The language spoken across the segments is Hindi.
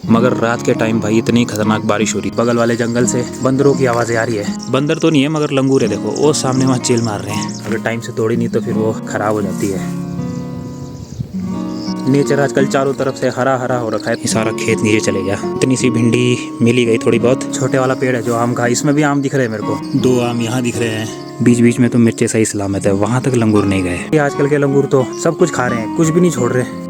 मगर रात के टाइम भाई इतनी खतरनाक बारिश हो रही। बगल वाले जंगल से बंदरों की आवाज़ें आ रही है। बंदर तो नहीं है मगर लंगूर है, देखो वो सामने वहाँ चील मार रहे हैं। अगर टाइम से तोड़ी नहीं तो फिर वो खराब हो जाती है। नेचर आजकल चारों तरफ से हरा हरा हो रखा है। ये सारा खेत नीचे चले गया। इतनी सी भिंडी मिली गई थोड़ी बहुत। छोटे वाला पेड़ है जो आम का, इसमें भी आम दिख रहे हैं मेरे को। 2 आम यहाँ दिख रहे हैं। बीच बीच में तो मिर्चे सही सलामत है, वहां तक लंगूर नहीं गए। आजकल के लंगूर तो सब कुछ खा रहे हैं, कुछ भी नहीं छोड़ रहे।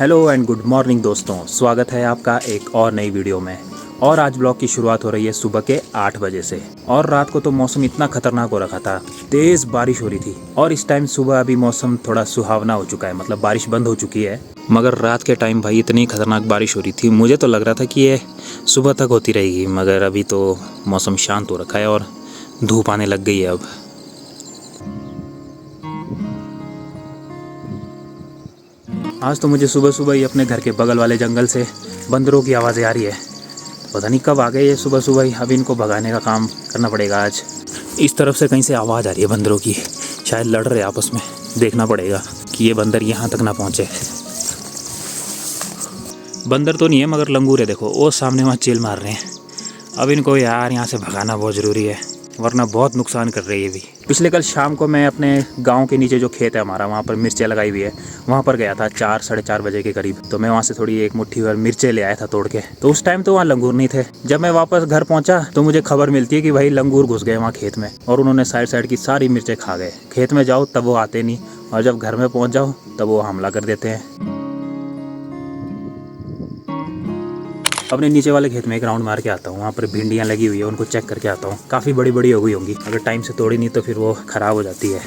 हेलो एंड गुड मॉर्निंग दोस्तों, स्वागत है आपका एक और नई वीडियो में। और आज ब्लॉग की शुरुआत हो रही है सुबह के 8 बजे से। और रात को तो मौसम इतना खतरनाक हो रखा था, तेज बारिश हो रही थी। और इस टाइम सुबह अभी मौसम थोड़ा सुहावना हो चुका है, मतलब बारिश बंद हो चुकी है। मगर रात के टाइम भाई इतनी खतरनाक बारिश हो रही थी, मुझे तो लग रहा था कि ये सुबह तक होती रहेगी। मगर अभी तो मौसम शांत हो रखा है और धूप आने लग गई है अब। आज तो मुझे सुबह सुबह ही अपने घर के बगल वाले जंगल से बंदरों की आवाज़ें आ रही है। पता नहीं कब आ गए ये सुबह सुबह ही। अब इनको भगाने का काम करना पड़ेगा आज। इस तरफ से कहीं से आवाज़ आ रही है बंदरों की, शायद लड़ रहे आपस में। देखना पड़ेगा कि ये बंदर यहाँ तक ना पहुँचे। बंदर तो नहीं है मगर लंगूर है, देखो वो सामने वहाँ चील मार रहे हैं। अब इनको यार यहाँ से भगाना बहुत ज़रूरी है, वरना बहुत नुकसान कर रही है ये भी। पिछले कल शाम को मैं अपने गांव के नीचे जो खेत है हमारा, वहाँ पर मिर्चें लगाई हुई है, वहाँ पर गया था 4 साढ़े 4 बजे के करीब। तो मैं वहाँ से थोड़ी एक मुट्ठी भर मिर्चें ले आया था तोड़ के। तो उस टाइम तो वहाँ लंगूर नहीं थे। जब मैं वापस घर पहुँचा तो मुझे खबर मिलती है कि भाई लंगूर घुस गए वहाँ खेत में और उन्होंने साइड साइड की सारी मिर्चें खा गए। खेत में जाओ तब वो आते नहीं, और जब घर में पहुँच जाओ तब वो हमला कर देते हैं। अपने नीचे वाले खेत में एक राउंड मार के आता हूँ, वहाँ पर भिंडियाँ लगी हुई है, उनको चेक करके आता हूँ। काफ़ी बड़ी बड़ी हो गई होंगी, अगर टाइम से तोड़ी नहीं तो फिर वो ख़राब हो जाती है।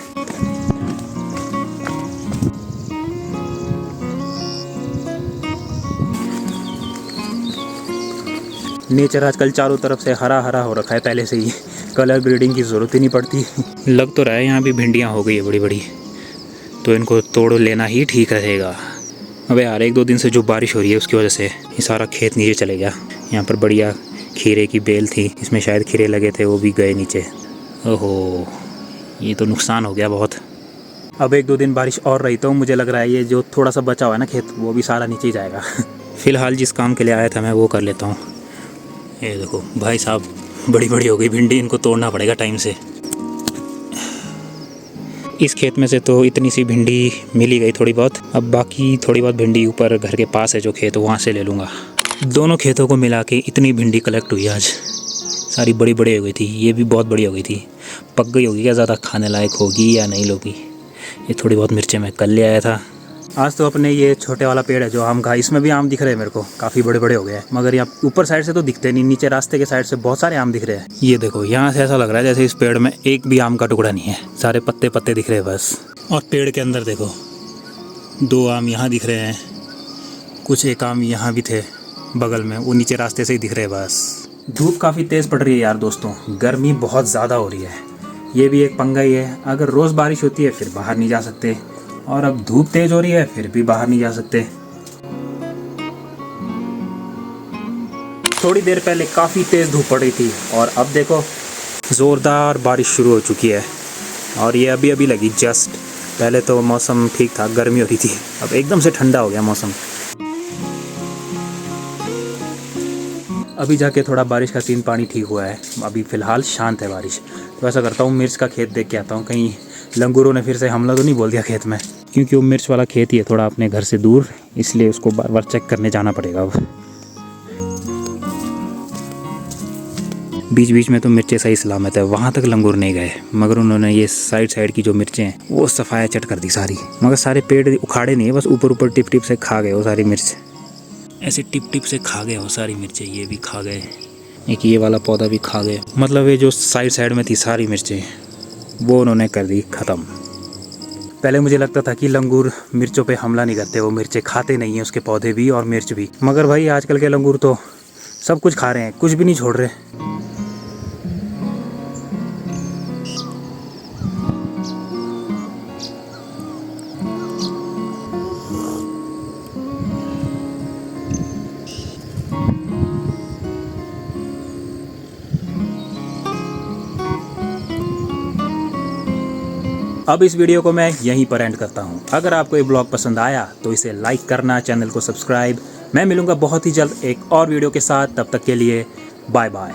नेचर आजकल चारों तरफ से हरा हरा हो रखा है पहले से ही, कलर ग्रेडिंग की ज़रूरत ही नहीं पड़ती। लग तो रहा है यहाँ भी भिंडियाँ हो गई है बड़ी बड़ी, तो इनको तोड़ लेना ही ठीक रहेगा। अबे यार 1-2 दिन से जो बारिश हो रही है उसकी वजह से ये सारा खेत नीचे चले गया। यहाँ पर बढ़िया खीरे की बेल थी, इसमें शायद खीरे लगे थे, वो भी गए नीचे। ओहो, ये तो नुकसान हो गया बहुत। अब 1-2 दिन बारिश और रही तो मुझे लग रहा है ये जो थोड़ा सा बचा हुआ है ना खेत, वो भी सारा नीचे ही जाएगा। फ़िलहाल जिस काम के लिए आया था मैं वो कर लेता हूँ। ये देखो भाई साहब, बड़ी बड़ी हो गई भिंडी, इनको तोड़ना पड़ेगा टाइम से। इस खेत में से तो इतनी सी भिंडी मिली गई थोड़ी बहुत। अब बाकी थोड़ी बहुत भिंडी ऊपर घर के पास है जो खेत, वहाँ से ले लूँगा। दोनों खेतों को मिला के इतनी भिंडी कलेक्ट हुई आज, सारी बड़ी बड़ी हो गई थी। ये भी बहुत बड़ी हो गई थी। पक गई होगी क्या, ज़्यादा खाने लायक होगी या नहीं होगी। ये थोड़ी बहुत मिर्चें मैं कल ले आया था। आज तो अपने ये छोटे वाला पेड़ है जो आम का, इसमें भी आम दिख रहे हैं मेरे को, काफ़ी बड़े बड़े हो गए हैं। मगर यहाँ ऊपर साइड से तो दिखते नहीं, नीचे रास्ते के साइड से बहुत सारे आम दिख रहे हैं। ये देखो यहाँ से ऐसा लग रहा है जैसे इस पेड़ में एक भी आम का टुकड़ा नहीं है, सारे पत्ते पत्ते दिख रहे हैं बस। और पेड़ के अंदर देखो 2 आम यहाँ दिख रहे हैं, कुछ एक आम यहाँ भी थे बगल में, वो नीचे रास्ते से ही दिख रहे हैं बस। धूप काफ़ी तेज़ पड़ रही है यार दोस्तों, गर्मी बहुत ज़्यादा हो रही है। ये भी एक पंगा ही है, अगर रोज़ बारिश होती है फिर बाहर नहीं जा सकते, और अब धूप तेज हो रही है फिर भी बाहर नहीं जा सकते। थोड़ी देर पहले काफ़ी तेज़ धूप पड़ रही थी और अब देखो ज़ोरदार बारिश शुरू हो चुकी है। और ये अभी अभी लगी जस्ट। पहले तो मौसम ठीक था, गर्मी हो रही थी, अब एकदम से ठंडा हो गया मौसम। अभी जाके थोड़ा बारिश का सीन पानी ठीक हुआ है, अभी फ़िलहाल शांत है बारिश। तो ऐसा करता हूँ मिर्च का खेत देख के आता हूँ, कहीं लंगूरों ने फिर से हमला तो नहीं बोल दिया खेत में, क्योंकि वो मिर्च वाला खेत ही है थोड़ा अपने घर से दूर, इसलिए उसको बार बार चेक करने जाना पड़ेगा अब। बीच बीच में तो मिर्चें सही सलामत है, वहाँ तक लंगूर नहीं गए। मगर उन्होंने ये साइड साइड की जो मिर्चें हैं वो सफाया चट कर दी सारी। मगर सारे पेड़ उखाड़े नहीं है, बस ऊपर ऊपर टिप टिप से खा गए वो सारी मिर्च। ऐसे टिप टिप से खा गए वो सारी मिर्चें, ये भी खा गए, एक ये वाला पौधा भी खा गए। मतलब ये जो साइड साइड में थी सारी मिर्चें वो उन्होंने कर दी ख़त्म। पहले मुझे लगता था कि लंगूर मिर्चों पे हमला नहीं करते, वो मिर्चें खाते नहीं हैं, उसके पौधे भी और मिर्च भी। मगर भाई आजकल के लंगूर तो सब कुछ खा रहे हैं, कुछ भी नहीं छोड़ रहे। अब इस वीडियो को मैं यहीं पर एंड करता हूँ। अगर आपको ये ब्लॉग पसंद आया तो इसे लाइक करना, चैनल को सब्सक्राइब। मैं मिलूंगा बहुत ही जल्द एक और वीडियो के साथ, तब तक के लिए बाय बाय।